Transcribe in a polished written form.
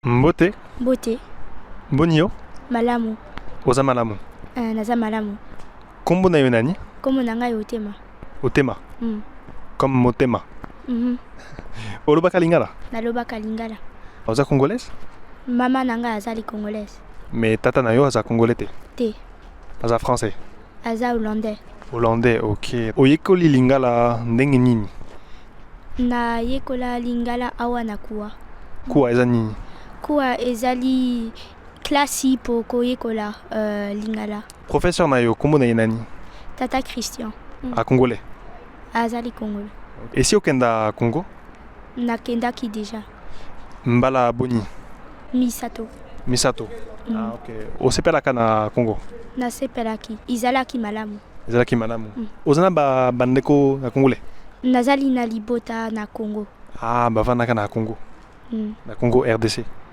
Mbote, Beauté, Bonio, malamu, oza malamu. naza malamu. Kombo na yo nani? Kombo na ngai Otema. Otema, Mm. comme Motema. Mhm. Olobaka lingala. Nalobaka lingala. Oza congolaise? Mama na ngai azali congolaise. Mais tata na yo aza congolais te. Te, Aza français. aza hollandais. Hollandais, ok. Oyekoli lingala ndenge nini? Nayekola lingala awa na kuwa. Kuwa eza nini? Kuwa ezali klasi po koyekola lingala. Professeur na yo kombo na ye nani? Tata Christian. A congolais. Azali congolais. Esi okenda Congo? Nakendaki deja. Mbala boni. Misato. Misato. Mm. Ah, ok. Osepelaka na Congo. Nasepelaki. Izalaki malamu. Ezalaki malamu. Mm. Oza na bandeko na congolais? Nazali na libota na Congo. Ah, bavandaka na Congo. Mm. Na Congo RDC.